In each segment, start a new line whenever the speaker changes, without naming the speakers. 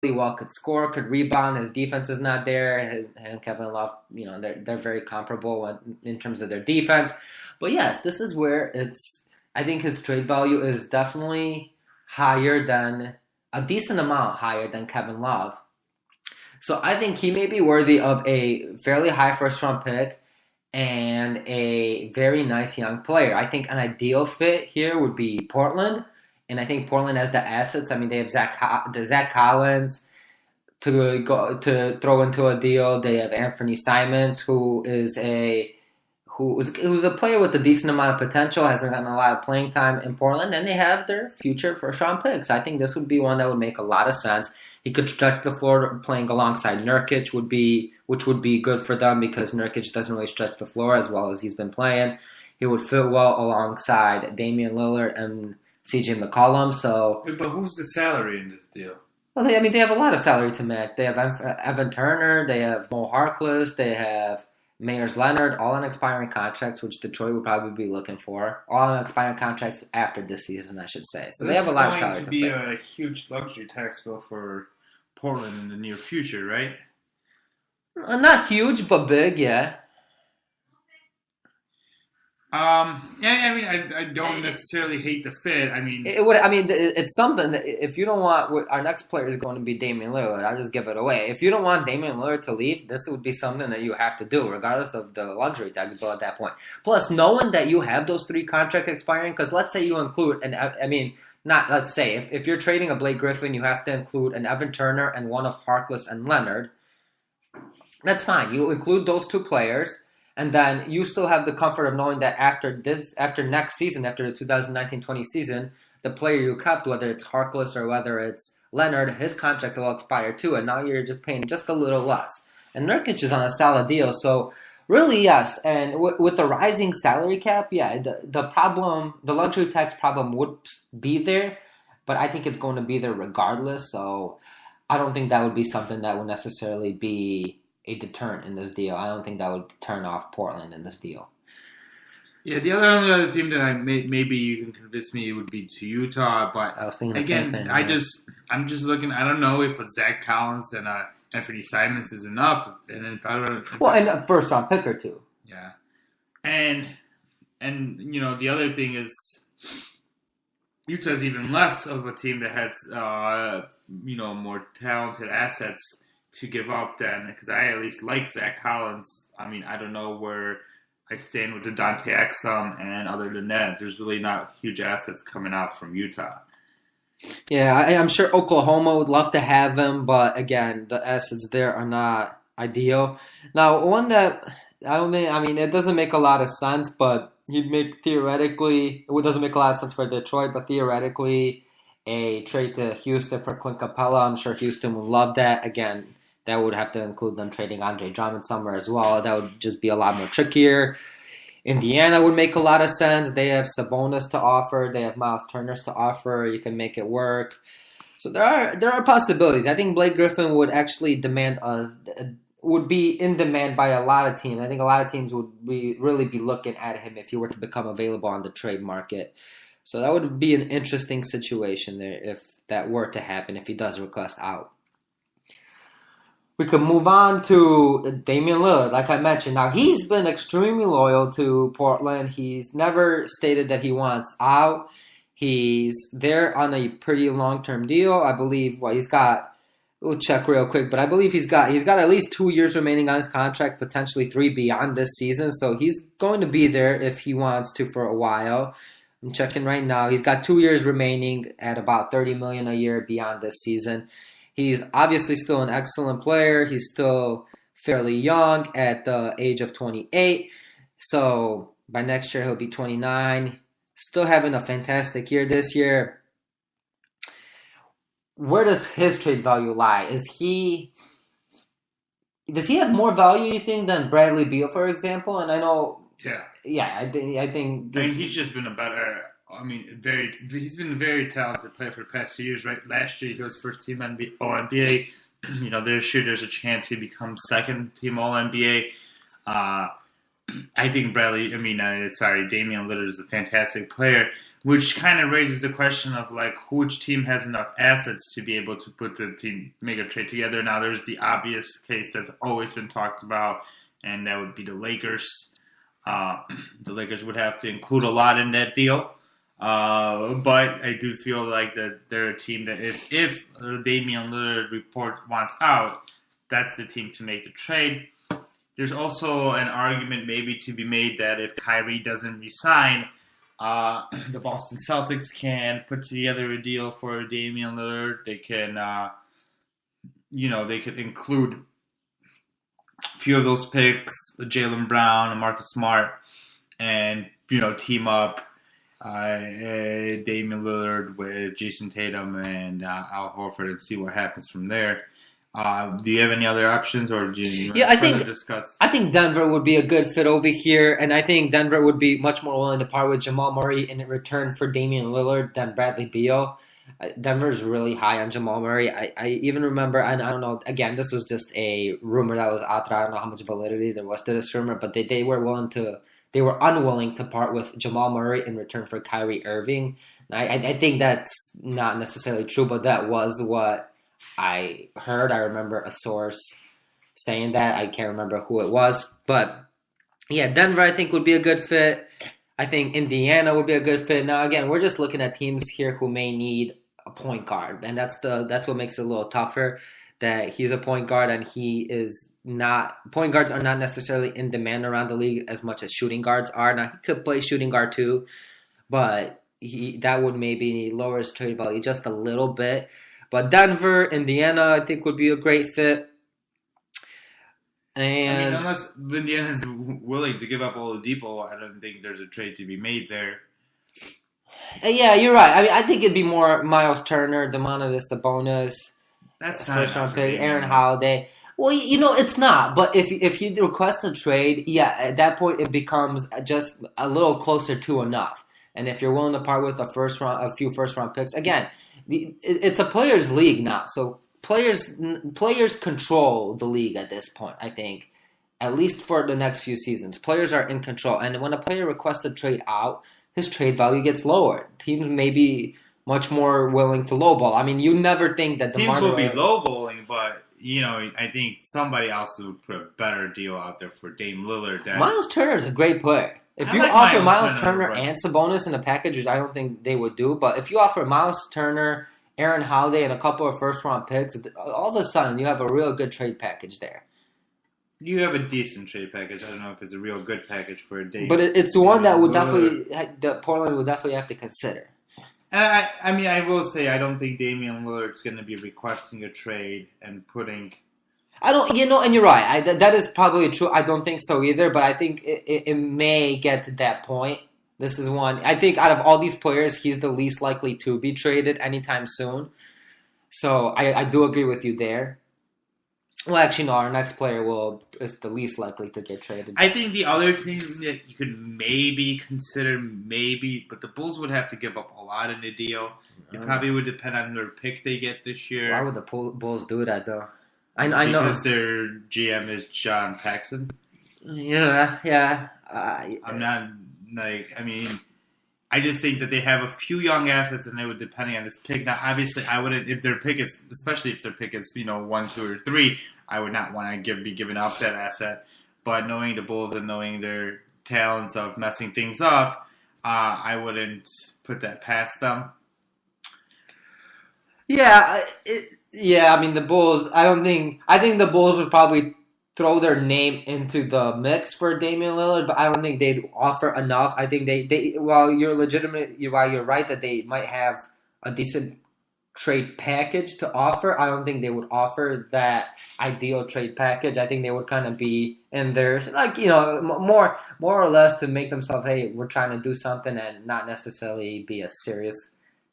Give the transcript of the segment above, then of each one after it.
well, could score, could rebound. His defense is not there. And Kevin Love, they're very comparable in terms of their defense. But yes, this is where I think his trade value is definitely higher than a decent amount higher than Kevin Love. So I think he may be worthy of a fairly high first round pick and a very nice young player. I think an ideal fit here would be Portland, and I think Portland has the assets. I mean, they have Zach Collins to throw into a deal. They have Anthony Simons, who's a player with a decent amount of potential, hasn't gotten a lot of playing time in Portland, and they have their future first round picks. I think this would be one that would make a lot of sense. He could stretch the floor playing alongside Nurkic, which would be good for them because Nurkic doesn't really stretch the floor as well as he's been playing. He would fit well alongside Damian Lillard and CJ McCollum. So,
but who's the salary in this deal?
well, they have a lot of salary to match. They have Evan Turner, they have Mo Harkless, they have Myers Leonard, all on expiring contracts, which Detroit would probably be looking for. All on expiring contracts after this season, I should say. So they have a lot of salary
to be a huge luxury tax bill for Portland in the near future, right?
Not huge, but big, yeah.
Yeah, I mean, I don't necessarily hate the fit. I mean,
it's something that if you don't want our next player is going to be Damian Lillard, I'll just give it away. If you don't want Damian Lillard to leave, this would be something that you have to do, regardless of the luxury tax bill at that point. Plus, knowing that you have those 3 contracts expiring, because let's say you include, not let's say, if you're trading a Blake Griffin, you have to include an Evan Turner and one of Harkless and Leonard. That's fine. You include those 2 players. And then you still have the comfort of knowing that after next season, after the 2019-20 season, the player you kept, whether it's Harkless or whether it's Leonard, his contract will expire too, and now you're just paying just a little less. And Nurkic is on a solid deal, so really yes. And with the rising salary cap, yeah, the luxury tax problem would be there, but I think it's going to be there regardless. So I don't think that would be something that would necessarily be a deterrent in this deal. I don't think that would turn off Portland in this deal.
Yeah, the only other team that maybe you can convince me would be to Utah, but
I was thinking
again,
the same thing,
I'm just looking. I don't know if Zach Collins and Anthony Simons is enough, and if I don't.
And a first round pick or 2.
Yeah, and the other thing is Utah's even less of a team that has more talented assets to give up then, because I at least like Zach Collins. I mean, I don't know where I stand with the Dante Exum, and other than that, there's really not huge assets coming out from Utah.
Yeah, I'm sure Oklahoma would love to have him, but again, the assets there are not ideal. Now, one that it doesn't make a lot of sense, but it doesn't make a lot of sense for Detroit, but theoretically, a trade to Houston for Clint Capella. I'm sure Houston would love that. Again, that would have to include them trading Andre Drummond somewhere as well. That would just be a lot more trickier. Indiana would make a lot of sense. They have Sabonis to offer. They have Miles Turner to offer. You can make it work. So there are possibilities. I think Blake Griffin would actually would be in demand by a lot of teams. I think a lot of teams would really be looking at him if he were to become available on the trade market. So that would be an interesting situation there if that were to happen, if he does request out. We could move on to Damian Lillard, like I mentioned. Now, he's been extremely loyal to Portland. He's never stated that he wants out. He's there on a pretty long-term deal. I believe, we'll check real quick, but I believe he's got at least 2 years remaining on his contract, potentially 3 beyond this season. So he's going to be there if he wants to for a while. I'm checking right now. He's got 2 years remaining at about $30 million a year beyond this season. He's obviously still an excellent player. He's still fairly young at the age of 28. So by next year, he'll be 29. Still having a fantastic year this year. Where does his trade value lie? Does he have more value, you think, than Bradley Beal, for example? And I know... Yeah, I think
he's just been he's been a very talented player for the past 2 years, right? Last year he was first team All-NBA. There's a chance he becomes second team All-NBA. I think Damian Lillard is a fantastic player. which kind of raises the question of like which team has enough assets to be able to put the team make a trade together. Now there's the obvious case that's always been talked about, and that would be the Lakers. The Lakers would have to include a lot in that deal, but I do feel like that they're a team that if Damian Lillard report wants out, that's the team to make the trade. There's also an argument maybe to be made that if Kyrie doesn't resign, the Boston Celtics can put together a deal for Damian Lillard. They can, they could include a few of those picks, Jaylen Brown and Marcus Smart, and, team up Damian Lillard with Jason Tatum and Al Horford and see what happens from there. Do you have any other options, or do you discuss?
I think Denver would be a good fit over here, and I think Denver would be much more willing to part with Jamal Murray in return for Damian Lillard than Bradley Beal. Denver's really high on Jamal Murray. I even remember, and I don't know, again, this was just a rumor that was out there. I don't know how much validity there was to this rumor, but they were unwilling to part with Jamal Murray in return for Kyrie Irving. I think that's not necessarily true, but that was what I heard. I remember a source saying that. I can't remember who it was. But, yeah, Denver I think would be a good fit. I think Indiana would be a good fit. Now, again, we're just looking at teams here who may need a point guard. And that's what makes it a little tougher, that he's a point guard and he is not – point guards are not necessarily in demand around the league as much as shooting guards are. Now, he could play shooting guard too, but that would maybe lower his trade value just a little bit. But Denver, Indiana, I think would be a great fit. And
unless Indiana's willing to give up Oladipo, I don't think there's a trade to be made there.
Yeah, you're right. I think it'd be more Miles Turner, Domantas Sabonis,
that's
first round pick, Aaron Holiday. Well, it's not. But if you request a trade, yeah, at that point it becomes just a little closer to enough. And if you're willing to part with a few first round picks, again, it's a players' league now, so players control the league at this point. I think, at least for the next few seasons, players are in control. And when a player requests a trade out, his trade value gets lowered. Teams may be much more willing to lowball. I mean, you never think that
teams will be lowballing, but I think somebody else would put a better deal out there for Dame Lillard.
Miles Turner is a great player. If you offer Miles Turner and Sabonis in a package, which I don't think they would do, but if you offer Miles Turner, Aaron Holiday, and a couple of first-round picks, all of a sudden you have a real good trade package there.
You have a decent trade package. I don't know if it's a real good package for a day.
But it's one that Portland would definitely have to consider.
And I will say I don't think Damian Lillard's going to be requesting a trade and putting...
I don't, and you're right. That is probably true. I don't think so either, but I think it may get to that point. This is one. I think out of all these players, he's the least likely to be traded anytime soon. So I do agree with you there. Well, actually, no. Our next player is the least likely to get traded.
I think the other team that you could maybe consider, but the Bulls would have to give up a lot in the deal. It probably would depend on their pick they get this year.
Why would the Bulls do that, though? I know
because their GM is John Paxson.
Yeah.
I'm not I just think that they have a few young assets, and they would depending on this pick. Now, obviously, I wouldn't if their pick is, especially if their pick is 1, 2, or 3. I would not want to be giving up that asset. But knowing the Bulls and knowing their talents of messing things up, I wouldn't put that past them.
Yeah. I mean, the Bulls, I think the Bulls would probably throw their name into the mix for Damian Lillard, but I don't think they'd offer enough. I think while you're right that they might have a decent trade package to offer, I don't think they would offer that ideal trade package. I think they would kind of be in there, more or less to make themselves, hey, we're trying to do something, and not necessarily be a serious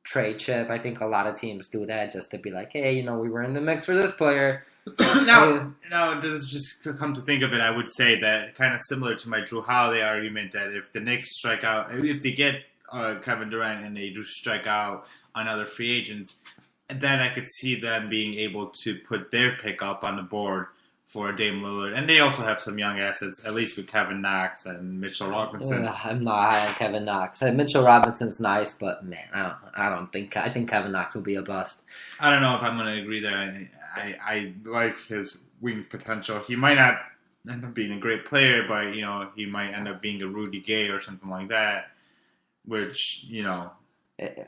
trade chip. I think a lot of teams do that just to be like, hey, we were in the mix for this player.
Now, this just come to think of it, I would say that kind of similar to my Drew Holiday argument, that if the Knicks strike out, if they get Kevin Durant and they do strike out on other free agents, then I could see them being able to put their pick up on the board for Dame Lillard. And they also have some young assets, at least with Kevin Knox and Mitchell Robinson.
I'm not high on Kevin Knox. Mitchell Robinson's nice, but man, I think Kevin Knox will be a bust.
I don't know if I'm going to agree there. I like his wing potential. He might not end up being a great player, but he might end up being a Rudy Gay or something like that. Which I'm not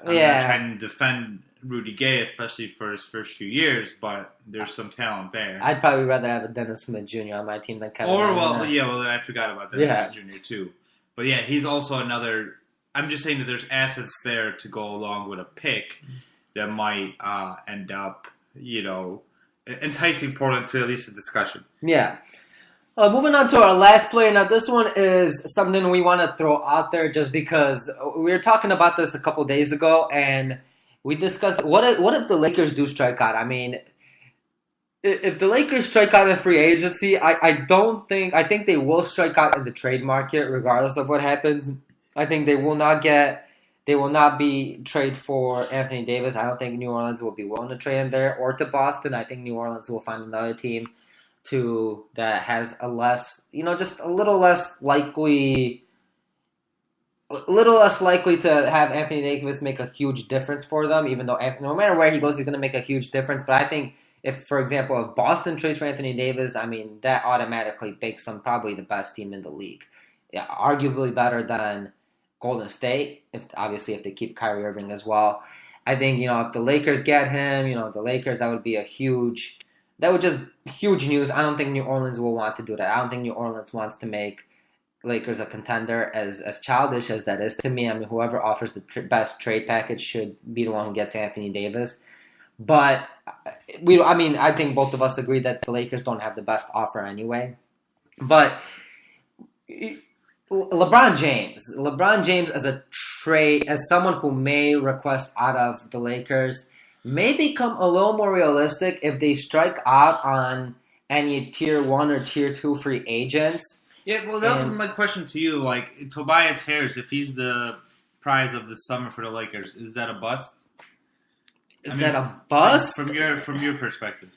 trying to defend Rudy Gay, especially for his first few years, but there's some talent there.
I'd probably rather have a Dennis Smith Jr. on my team than Kevin.
I forgot about Dennis Smith Jr. too. But yeah, he's also another. I'm just saying that there's assets there to go along with a pick that might end up, enticing Portland to at least a discussion.
Yeah. Moving on to our last player. Now, this one is something we want to throw out there just because we were talking about this a couple days ago, and we discussed what if the Lakers do strike out. I mean, if the Lakers strike out in free agency, I think they will strike out in the trade market regardless of what happens. I think they will not be trade for Anthony Davis. I don't think New Orleans will be willing to trade him there or to Boston. I think New Orleans will find another team that has a less, just a little less likely to have Anthony Davis make a huge difference for them, even though no matter where he goes, he's going to make a huge difference. But I think if Boston trades for Anthony Davis, I mean, that automatically makes them probably the best team in the league. Yeah, arguably better than Golden State, if they keep Kyrie Irving as well. I think, if the Lakers get him, that would be huge news. I don't think New Orleans will want to do that. I don't think New Orleans wants to make Lakers a contender, as childish as that is to me. I mean, whoever offers the best trade package should be the one who gets Anthony Davis. But I think both of us agree that the Lakers don't have the best offer anyway. But LeBron James as someone who may request out of the Lakers, may become a little more realistic if they strike out on any tier 1 or tier 2 free agents.
Yeah, well, that was my question to you. Like, Tobias Harris, if he's the prize of the summer for the Lakers, is that a bust?
Is that a bust?
From your perspective.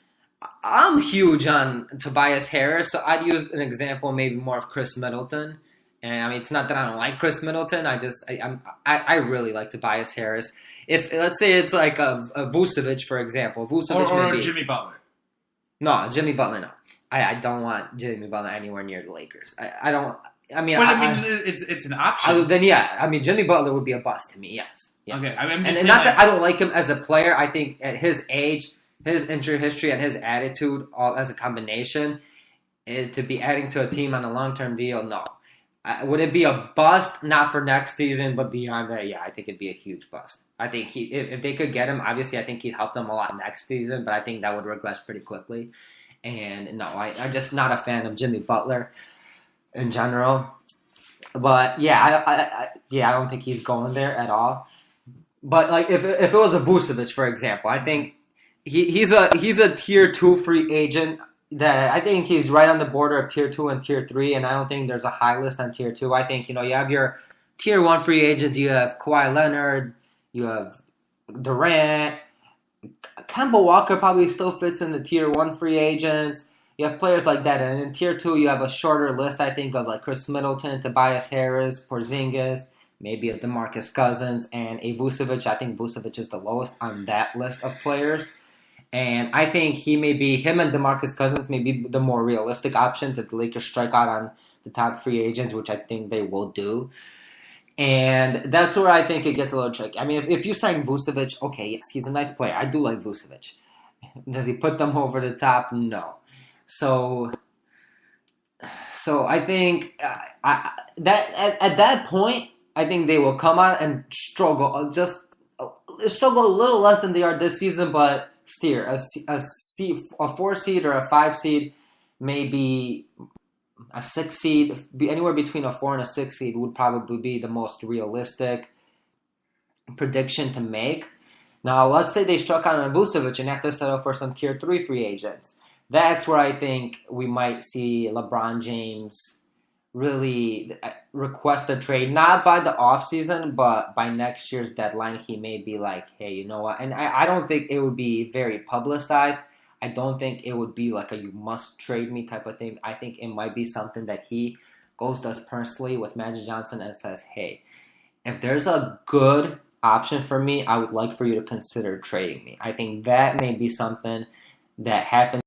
I'm huge on Tobias Harris, so I'd use an example maybe more of Chris Middleton. And I mean, it's not that I don't like Chris Middleton. I really like Tobias Harris. If let's say it's like a Vucevic, for example,
or Jimmy Butler.
No, Jimmy Butler. No, I don't want Jimmy Butler anywhere near the Lakers. I don't. I mean,
it's an option.
Then yeah, I mean, Jimmy Butler would be a bust to me. Yes.
Okay,
and not that I don't like him as a player. I think at his age, his injury history, and his attitude, all as a combination, to be adding to a team on a long-term deal, no. Would it be a bust? Not for next season, but beyond that, yeah, I think it'd be a huge bust. I think if they could get him, obviously, I think he'd help them a lot next season, but I think that would regress pretty quickly. And no, I'm just not a fan of Jimmy Butler in general. But yeah, I don't think he's going there at all. But like if it was a Vucevic, for example, I think he's a tier 2 free agent. That I think he's right on the border of tier 2 and tier 3, and I don't think there's a high list on tier 2. I think you have your tier 1 free agents. You have Kawhi Leonard, you have Durant, Kemba Walker probably still fits in the tier 1 free agents. You have players like that, and in tier 2 you have a shorter list. I think of like Chris Middleton, Tobias Harris, Porzingis, maybe a DeMarcus Cousins, and a Vucevic. I think Vucevic is the lowest on that list of players. And I think him and DeMarcus Cousins may be the more realistic options if the Lakers strike out on the top free agents, which I think they will do. And that's where I think it gets a little tricky. I mean, if you sign Vucevic, okay, yes, he's a nice player. I do like Vucevic. Does he put them over the top? No. So I think at that point, I think they will come out and struggle a little less than they are this season, but steer a 4 seed or a 5 seed, maybe a 6 seed, anywhere between a 4 and a 6 seed would probably be the most realistic prediction to make. Now, let's say they struck out on Vucevic and have to settle for some tier 3 free agents. That's where I think we might see LeBron James really request a trade, not by the offseason, but by next year's deadline. He may be like, hey, you know what? And I don't think it would be very publicized. I don't think it would be like a you must trade me type of thing. I think it might be something that he does personally with Magic Johnson and says, hey, if there's a good option for me, I would like for you to consider trading me. I think that may be something that happens